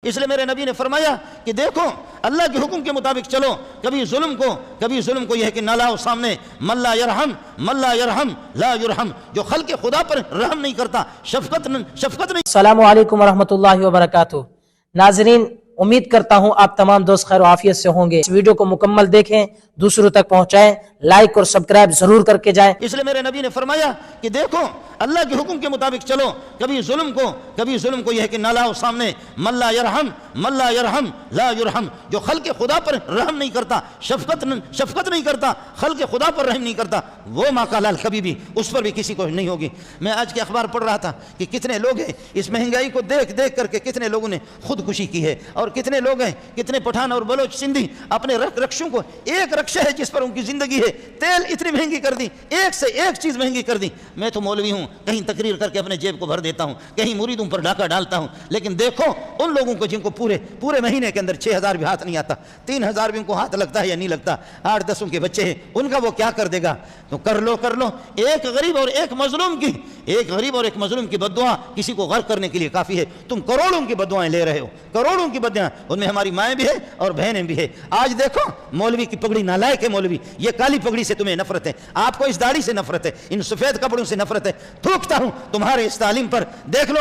اس لیے میرے نبی نے فرمایا کہ دیکھو اللہ کے حکم کے مطابق چلو، کبھی ظلم کو یہ ہے کہ نہ لاؤ سامنے، من لا یرحم لا یرحم، جو خلق خدا پر رحم نہیں کرتا، شفقت نہیں۔ السلام علیکم ورحمۃ اللہ وبرکاتہ۔ ناظرین، امید کرتا ہوں آپ تمام دوست خیر و عافیت سے ہوں گے۔ اس ویڈیو کو مکمل دیکھیں، دوسروں تک پہنچائیں، لائک اور سبسکرائب ضرور کر کے جائیں۔ اس لیے میرے نبی نے فرمایا کہ دیکھو اللہ کے حکم کے مطابق چلو، کبھی ظلم کو یہ ہے کہ نہ لاؤ سامنے، من لا یرحم لا یرحم، جو خلق خدا پر رحم نہیں کرتا، شفقت نہیں کرتا، خلق خدا پر رحم نہیں کرتا، وہ ماں کا لال کبھی بھی اس پر بھی کسی کو نہیں ہوگی۔ میں آج کے اخبار پڑھ رہا تھا کہ کتنے لوگ ہیں اس مہنگائی کو دیکھ کر کے کتنے لوگوں نے خودکشی کی ہے، اور کتنے لوگ ہیں، کتنے پٹھان اور بلوچ سندھی اپنے رکشوں کو، ایک رکشہ ہے جس پر ان کی زندگی ہے، تیل اتنی مہنگی کر دی، ایک سے ایک چیز مہنگی کر دی۔ میں تو مولوی ہوں، کہیں تقریر کر کے اپنے جیب کو بھر دیتا ہوں، کہیں مریدوں پر ڈاکہ ڈالتا ہوں، لیکن دیکھو ان لوگوں کو جن کو پورے مہینے کے اندر 6,000 بھی ہاتھ نہیں آتا، 3,000 بھی ان کو ہاتھ لگتا ہے یا نہیں لگتا، 8-10 کے بچے ہیں، ان کا وہ کیا کر دے گا؟ تو کر لو۔ ایک غریب اور ایک مظلوم کی بددعا کسی کو غرق کرنے کے لیے کافی ہے۔ تم کروڑوں کی بددعائیں لے رہے ہو، کروڑوں کی بددعائیں، ان میں ہماری مائیں بھی ہیں اور بہنیں بھی ہیں۔ آج دیکھو مولوی کی پگڑی نالائق ہے، مولوی یہ کالی پگڑی سے تمہیں نفرت ہے، آپ کو اس داڑھی سے نفرت ہے، ان سفید کپڑوں سے نفرت ہے۔ تھوکتا ہوں تمہارے اس تعلیم پر۔ دیکھ لو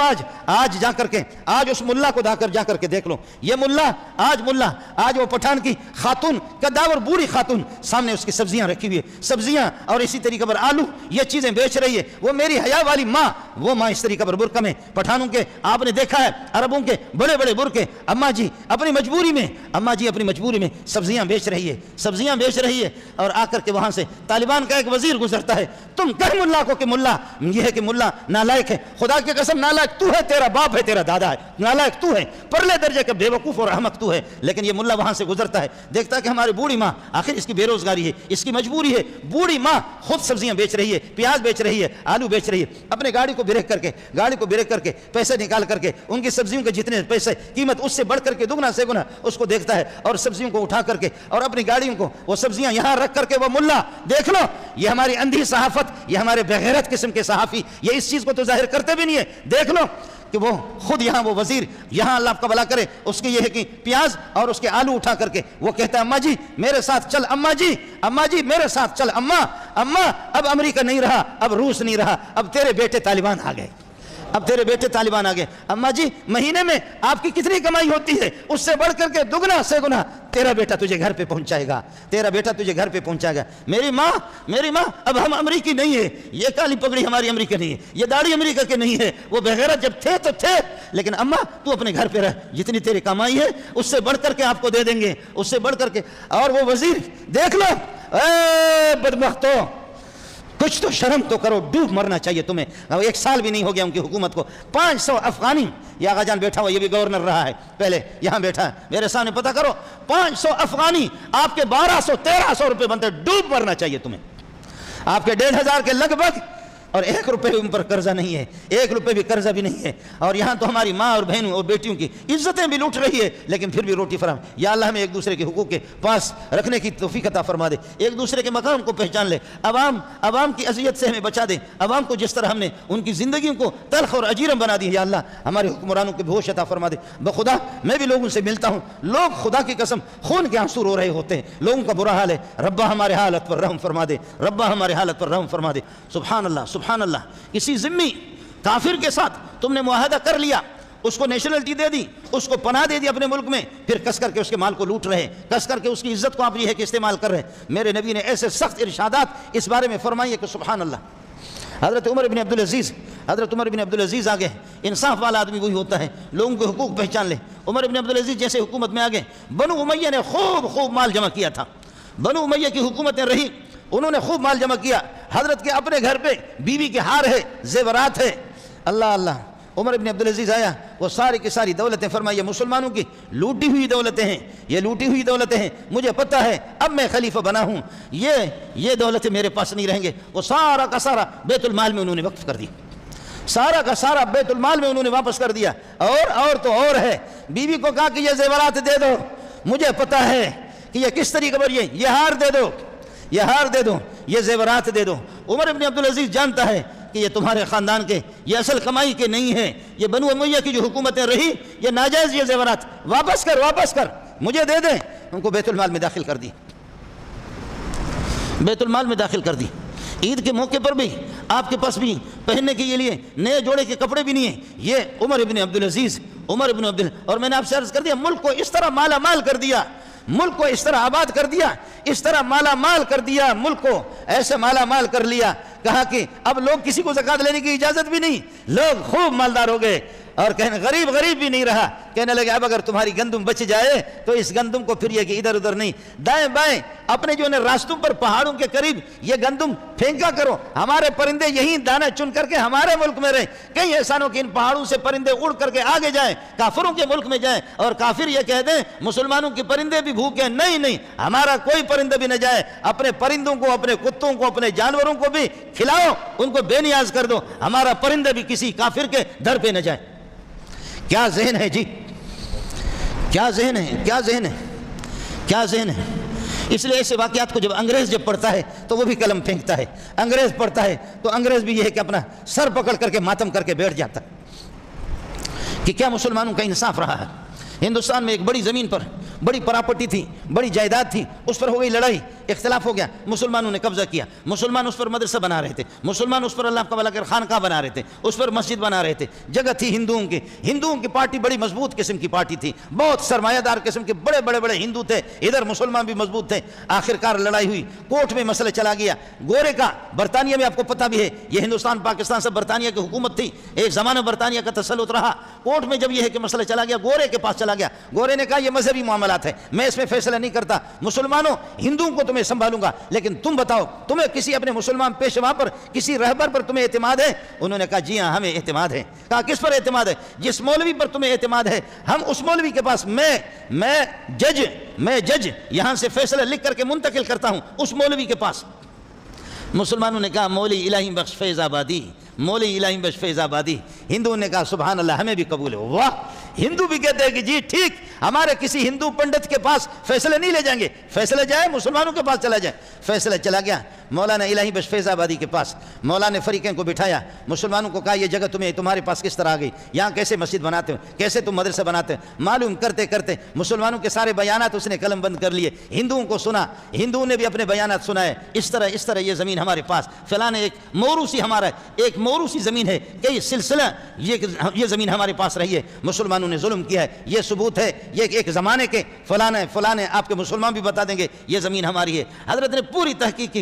آج جا کر کے، آج اس ملا کو جا کر کے دیکھ لو، یہ ملا آج وہ پٹھان کی خاتون، کداور بوڑھی خاتون، سامنے اس کی سبزیاں رکھی ہوئی ہے، سبزیاں اور اسی طریقے پر آلو، یہ چیزیں بیچ رہی ہے۔ وہ میری حیا والی ماں، وہ ماں اس طریقے پر برقع میں، پٹھانوں کے آپ نے دیکھا ہے، عربوں کے بڑے بڑے برقعے، اماں جی اپنی مجبوری میں سبزیاں بیچ رہی ہے، اور آ کر کے وہاں سے طالبان کا ایک وزیر گزرتا ہے۔ تم کہہ ملا کو کہ ملا یہ ہے کہ ملا نالائق ہے، خدا کی قسم نالائق تو ہے، تیرا باپ ہے، تیرا دادا ہے، نالائق تو ہے، پرلے درجے کا بے وقوف اور احمق تو ہے۔ لیکن یہ ملا وہاں سے گزرتا ہے، دیکھتا ہے کہ ہماری بوڑھی ماں، آخر اس کی بے روزگاری ہے، اس کی مجبوری ہے، بوڑھی ماں خود سبزیاں بیچ رہی ہے، پیاز بیچ رہی ہے، آلو بیچ رہی ہے، اپنے گاڑی کو بریک کر کے پیسے نکال کر کے ان کی سبزیوں کے جتنے پیسے قیمت اس سے بڑھ کر کے دگنا سے گنا اس کو دیکھتا ہے، اور سبزیوں کو اٹھا کر کے اور اپنی گاڑیوں کو وہ سبزیاں یہاں رکھ کر کے وہ ملا، دیکھ لو یہ ہماری اندھی صحافت، یہ ہمارے بغیرت قسم کے صحافی، یہ اس چیز کو تو ظاہر کرتے بھی نہیں ہے۔ دیکھ لو کہ وہ خود یہاں وہ وزیر، یہاں اللہ آپ کا بھلا کرے، اس کی یہ ہے کہ پیاز اور اس کے آلو اٹھا کر کے وہ کہتا ہے اماں جی میرے ساتھ چل، اماں جی میرے ساتھ چل، اماں اب امریکہ نہیں رہا، اب روس نہیں رہا، اب تیرے بیٹے طالبان آ گئے، اماں جی مہینے میں آپ کی کتنی کمائی ہوتی ہے؟ اس سے بڑھ کر کے دگنا سے گنا تیرا بیٹا تجھے گھر پہ پہنچائے گا۔ میری ماں اب ہم امریکی نہیں ہے، یہ کالی پگڑی ہماری امریکہ نہیں ہے، یہ داڑھی امریکہ کے نہیں ہے، وہ بغیرت جب تھے تو تھے، لیکن اماں تو اپنے گھر پہ رہ، جتنی تیری کمائی ہے اس سے بڑھ کر کے آپ کو دے دیں گے، اس سے بڑھ کر کے۔ اور وہ وزیر دیکھ لو، اے بدبختو کچھ تو شرم تو کرو، ڈوب مرنا چاہیے تمہیں۔ 1 سال بھی نہیں ہو گیا ان کی حکومت کو، 500 افغانی، یہ آغا جان بیٹھا ہوا، یہ بھی گورنر رہا ہے پہلے، یہاں بیٹھا ہے میرے سامنے، پتہ کرو 500 افغانی آپ کے 1200-1300 روپے بنتے، ڈوب مرنا چاہیے تمہیں۔ آپ کے 1,500 کے لگ بھگ، اور 1 روپے بھی ان پر قرضہ نہیں ہے، 1 روپے بھی قرضہ بھی نہیں ہے، اور یہاں تو ہماری ماں اور بہنوں اور بیٹیوں کی عزتیں بھی لوٹ رہی ہے، لیکن پھر بھی روٹی فراہم۔ یا اللہ ہمیں ایک دوسرے کے حقوق کے پاس رکھنے کی توفیق عطا فرما دے، ایک دوسرے کے مقام کو پہچان لے، عوام کی اذیت سے ہمیں بچا دے، عوام کو جس طرح ہم نے ان کی زندگیوں کو تلخ اور اجیرم بنا دی، یا اللہ ہمارے حکمرانوں کے ہوش عطا فرما دے۔ بخدا میں بھی لوگوں سے ملتا ہوں، لوگ خدا کی قسم خون کے آنسو رو رہے ہوتے ہیں، لوگوں کا برا حال ہے، ربا ہمارے حالت پر رحم فرما دے، سبحان اللہ۔ کسی ذمی کافر کے ساتھ تم نے معاہدہ کر لیا، اس کو نیشنلٹی دے دی، اس کو پناہ دے دی اپنے ملک میں، پھر کس کر کے اس کے مال کو لوٹ رہے، کس کر کے اس کی عزت کو آپ یہ ہے کہ استعمال کر رہے۔ میرے نبی نے ایسے سخت ارشادات اس بارے میں فرمائے کہ سبحان اللہ۔ حضرت عمر بن عبدالعزیز آگے، انصاف والا آدمی وہی ہوتا ہے، لوگوں کے حقوق پہچان لے۔ عمر بن عبدالعزیز جیسے حکومت میں آگے، بنو امیہ نے خوب مال جمع کیا تھا، بنو امیہ کی حکومتیں رہی، انہوں نے خوب مال جمع کیا، حضرت کے اپنے گھر پہ بیوی کے ہار ہے، زیورات ہے، اللہ۔ عمر بن عبدالعزیز آیا، وہ ساری کی ساری دولتیں فرمائی، یہ مسلمانوں کی لوٹی ہوئی دولتیں ہیں، مجھے پتہ ہے اب میں خلیفہ بنا ہوں، یہ دولتیں میرے پاس نہیں رہیں گے۔ وہ سارا کا سارا بیت المال میں انہوں نے وقف کر دی، سارا کا سارا بیت المال میں انہوں نے واپس کر دیا۔ اور ہے، بیوی کو کہا کہ یہ زیورات دے دو، مجھے پتہ ہے کہ یہ کس طریقے پر یہ ہار دے دو، یہ زیورات دے دو۔ عمر بن عبدالعزیز جانتا ہے کہ یہ تمہارے خاندان کے، یہ اصل کمائی کے نہیں ہیں، یہ بنو امیہ کی جو حکومتیں رہی، یہ ناجائز یہ زیورات واپس کر مجھے دے دیں۔ ان کو بیت المال میں داخل کر دی، بیت المال میں داخل کر دی۔ عید کے موقع پر بھی آپ کے پاس بھی پہننے کے لیے نئے جوڑے کے کپڑے بھی نہیں ہیں۔ یہ عمر ابن عبدالعزیز، اور میں نے آپ سے عرض کر دیا، ملک کو اس طرح مالا مال کر دیا، ملک کو اس طرح آباد کر دیا، اس طرح مالا مال کر دیا، ملک کو ایسے مالا مال کر لیا، کہا کہ اب لوگ کسی کو زکوٰۃ لینے کی اجازت بھی نہیں، لوگ خوب مالدار ہو گئے، اور کہنے غریب بھی نہیں رہا، کہنے لگے اب اگر تمہاری گندم بچ جائے تو اس گندم کو پھر یہ کہ ادھر ادھر نہیں، دائیں بائیں اپنے جو راستوں پر پہاڑوں کے قریب یہ گندم پھینکا کرو، ہمارے پرندے یہیں دانا چن کر کے ہمارے ملک میں رہیں، کئی احسانوں کے ان پہاڑوں سے پرندے اڑ کر کے آگے جائیں، کافروں کے ملک میں جائیں، اور کافر یہ کہہ دیں مسلمانوں کے پرندے بھی بھوکے، نہیں ہمارا کوئی پرندہ بھی نہ جائے، اپنے پرندوں کو، اپنے کتوں کو، اپنے جانوروں کو بھی کھلاؤ، ان کو بے نیاز کر دو، ہمارا پرندہ بھی کسی کافر کے در پہ نہ جائے۔ کیا ذہن ہے جی، کیا ذہن ہے۔ اس لیے ایسے واقعات کو جب انگریز پڑھتا ہے تو وہ بھی قلم پھینکتا ہے، انگریز پڑھتا ہے تو انگریز بھی یہ ہے کہ اپنا سر پکڑ کر کے ماتم کر کے بیٹھ جاتا ہے کہ کیا مسلمانوں کا انصاف رہا ہے۔ ہندوستان میں ایک بڑی زمین پر بڑی پراپرٹی تھی، بڑی جائیداد تھی، اس پر ہو گئی لڑائی، اختلاف ہو گیا، مسلمانوں نے قبضہ کیا، مسلمان اس پر مدرسہ بنا رہے تھے، مسلمان اس پر اللہ کا بھلا کر خانقاہ بنا رہے تھے، اس پر مسجد بنا رہے تھے، جگہ تھی ہندوؤں کی پارٹی بڑی مضبوط قسم کی پارٹی تھی، بہت سرمایہ دار قسم کے بڑے ہندو تھے، ادھر مسلمان بھی مضبوط تھے، آخرکار لڑائی ہوئی، کورٹ میں مسئلہ چلا گیا، گورے کا، برطانیہ میں آپ کو پتہ بھی ہے یہ ہندوستان پاکستان سے برطانیہ کی حکومت تھی، ایک زمانہ برطانیہ کا تسلط رہا، کورٹ میں جب یہ ہے کہ مسئلہ چلا گیا، گورے کے پاس چلا گیا، گورے نے کہا یہ مذہبی معاملات ہے، میں اس میں فیصلہ نہیں کرتا، مسلمانوں ہندوؤں کو تمہیں سنبھالوں گا، لیکن تم بتاؤ تمہیں کسی اپنے مسلمان پیشوا پر، کسی رہبر پر تمہیں اعتماد ہے؟ انہوں نے کہا جی ہاں ہمیں اعتماد ہے۔ کہا کس پر اعتماد ہے؟ جس مولوی پر تمہیں اعتماد ہے، ہم اس مولوی کے پاس، میں جج یہاں سے فیصلہ لکھ کر کے منتقل کرتا ہوں اس مولوی کے پاس۔ مسلمانوں نے کہا مولوی الہی بخش فیض آبادی، مولوی الہی بخش فیض آبادی۔ ہندوؤں نے کہا سبحان اللہ ہمیں بھی قبول ہے۔ واہ، ہندو بھی کہتے ہیں کہ جی ٹھیک، ہمارے کسی ہندو پنڈت کے پاس فیصلہ نہیں لے جائیں گے، فیصلہ جائے مسلمانوں کے پاس چلا جائے۔ فیصلہ چلا گیا مولانا الہی بخش فیض آبادی کے پاس، مولانا نے فریقین کو بٹھایا، مسلمانوں کو کہا یہ جگہ تمہارے پاس کس طرح آ گئی، یہاں کیسے مسجد بناتے ہو، کیسے تم مدرسہ بناتے ہو؟ معلوم کرتے کرتے مسلمانوں کے سارے بیانات اس نے قلم بند کر لیے، ہندوؤں کو سنا، ہندوؤں نے بھی اپنے بیانات سنائے، اس طرح یہ زمین ہمارے پاس فلاں ایک موروثی، ہمارا ایک موروثی زمین ہے، کئی سلسلہ یہ زمین ہمارے پاس رہی ہے، مسلمانوں نے ظلم کیا ہے، یہ ثبوت ہے، یہ ایک زمانے کے فلاں آپ کے مسلمان بھی بتا دیں گے یہ زمین ہماری ہے۔ حضرت نے پوری تحقیق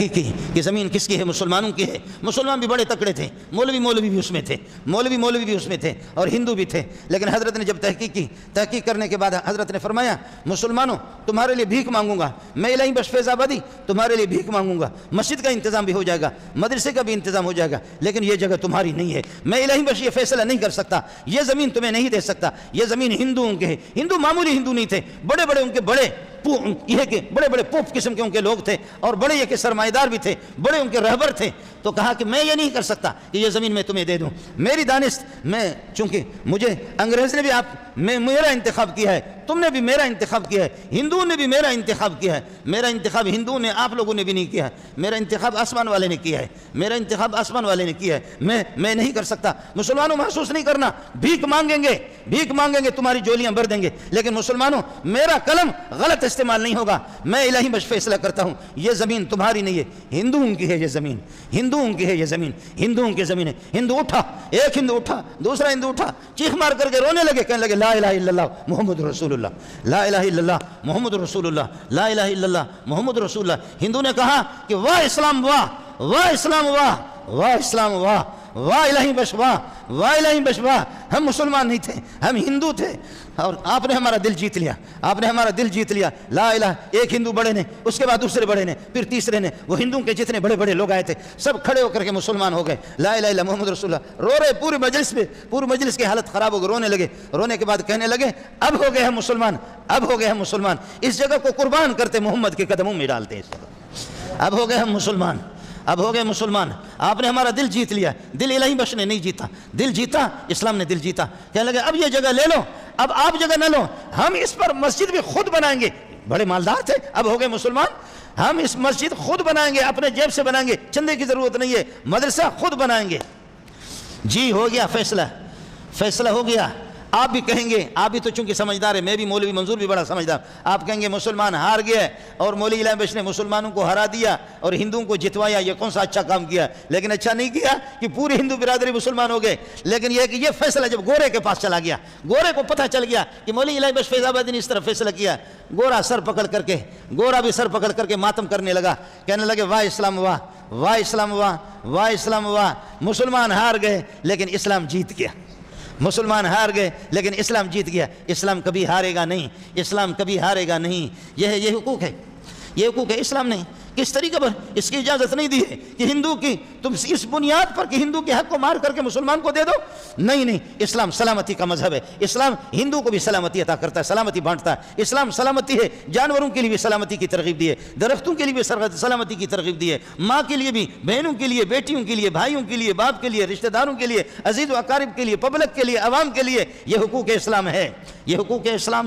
کی کہ زمین کس کی ہے، مسلمانوں کی ہے۔ مسلمان بھی بڑے تکڑے تھے، مولوی بھی اس میں تھے، مولوی بھی اس میں تھے، اور ہندو بھی تھے، لیکن حضرت نے جب تحقیق کرنے کے بعد حضرت نے فرمایا مسلمانوں تمہارے لیے بھیک مانگوں گا، میں الہی بخش فیض آبادی تمہارے لیے بھیک مانگوں گا، مسجد کا انتظام بھی ہو جائے گا، مدرسے کا بھی انتظام ہو جائے گا، لیکن یہ جگہ تمہاری نہیں ہے، میں الہی بخش یہ فیصلہ نہیں کر سکتا، یہ زمین تمہیں نہیں دے سکتا، یہ زمین ہندوؤں کے ہے۔ ہندو معمولی ہندو نہیں تھے، بڑے ان کے بڑے پوپ قسم کے ان کے لوگ تھے، اور بڑے یہ کہ سرمایہ دار بھی تھے، بڑے ان کے رہبر تھے۔ تو کہا کہ میں یہ نہیں کر سکتا کہ یہ زمین میں تمہیں دے دوں، میری دانست، چونکہ مجھے انگریز نے بھی میرا انتخاب کیا ہے، تم نے بھی میرا انتخاب کیا ہے، ہندوؤں نے بھی میرا انتخاب کیا ہے، میرا انتخاب ہندوؤں نے آپ لوگوں نے بھی نہیں کیا ہے، میرا انتخاب آسمان والے نے کیا ہے، میں نہیں کر سکتا۔ مسلمانوں محسوس نہیں کرنا، بھیک مانگیں گے تمہاری جولیاں بھر دیں گے، لیکن مسلمانوں میرا قلم غلط استعمال نہیں ہوگا، میں الہی بخش فیصلہ کرتا ہوں، یہ زمین تمہاری نہیں ہے، ہندوؤں کی ہے یہ زمین، ہندوؤں کی زمین ہے۔ ایک ہندو اٹھا، دوسرا ہندو اٹھا، چیخ مار کر کے رونے لگے، کہنے لگے لا الہ الا اللہ محمد رسول اللہ، لا الہ الا اللہ محمد رسول اللہ، لا الہ الا اللہ محمد رسول اللہ۔ ہندو نے کہا کہ واہ اسلام واہ، واہ اسلام واہ، واہ اسلام واہ، واہ الہی بخش واہ، واہ الہی بخش واہ۔ ہم مسلمان نہیں تھے، ہم ہندو تھے، اور آپ نے ہمارا دل جیت لیا، لا الہ۔ ایک ہندو بڑے نے، اس کے بعد دوسرے بڑے نے، پھر تیسرے نے، وہ ہندوؤں کے جتنے بڑے لوگ آئے تھے سب کھڑے ہو کر کے مسلمان ہو گئے، لا الہ الا محمد رسول اللہ، رو رہے پورے مجلس کی حالت خراب ہو گئی، رونے لگے، رونے کے بعد کہنے لگے اب ہو گئے ہم مسلمان، اس جگہ کو قربان کرتے محمد کے قدموں میں ڈالتے ہیں، اب ہو گئے ہم مسلمان، آپ نے ہمارا دل جیت لیا، دل الہی بخش نے نہیں جیتا، دل جیتا اسلام نے، دل جیتا۔ کہنے لگے اب یہ جگہ لے لو، اب آپ جگہ نہ لو، ہم اس پر مسجد بھی خود بنائیں گے، بڑے مالدار تھے، اب ہو گئے مسلمان، ہم اس مسجد خود بنائیں گے, اپنے جیب سے بنائیں گے, چندے کی ضرورت نہیں ہے, مدرسہ خود بنائیں گے. جی ہو گیا فیصلہ, فیصلہ ہو گیا. آپ بھی کہیں گے, آپ بھی تو چونکہ سمجھدار ہے, میں بھی مولوی منظور بھی بڑا سمجھدار, آپ کہیں گے مسلمان ہار گیا اور مولوی الہام بخش نے مسلمانوں کو ہرا دیا اور ہندوؤں کو جتوایا, یہ کون سا اچھا کام کیا؟ لیکن اچھا نہیں کیا کہ پوری ہندو برادری مسلمان ہو گئے. لیکن یہ کہ یہ فیصلہ جب گورے کے پاس چلا گیا, گورے کو پتہ چل گیا کہ مولوی الہام بخش فیض آبادی نے اس طرح فیصلہ کیا, گورا سر پکڑ کر کے, گورا بھی سر پکڑ کر کے ماتم کرنے لگا, کہنے لگے واہ اسلام واہ, واہ اسلام واہ, واہ اسلام واہ. مسلمان ہار گئے لیکن اسلام جیت گیا, مسلمان ہار گئے لیکن اسلام جیت گیا. اسلام کبھی ہارے گا نہیں, اسلام کبھی ہارے گا نہیں. یہ حقوق ہے, یہ حقوق ہے. اسلام نے کس طریقے پر اس کی اجازت نہیں دی ہے کہ ہندو کی تم اس بنیاد پر کہ ہندو کے حق کو مار کر کے مسلمان کو دے دو. نہیں نہیں, اسلام سلامتی کا مذہب ہے. اسلام ہندو کو بھی سلامتی عطا کرتا ہے, سلامتی بانٹتا ہے. اسلام سلامتی ہے, جانوروں کے لیے بھی سلامتی کی ترغیب دی ہے, درختوں کے لیے بھی سلامتی کی ترغیب دی ہے, ماں کے لیے بھی, بہنوں کے لیے, بیٹیوں کے لیے, بھائیوں کے لیے, باپ کے لیے, رشتہ داروں کے لیے, عزیز و اقارب کے لیے, پبلک کے لیے, عوام کے لیے. یہ حقوق اسلام ہے, یہ حقوق اسلام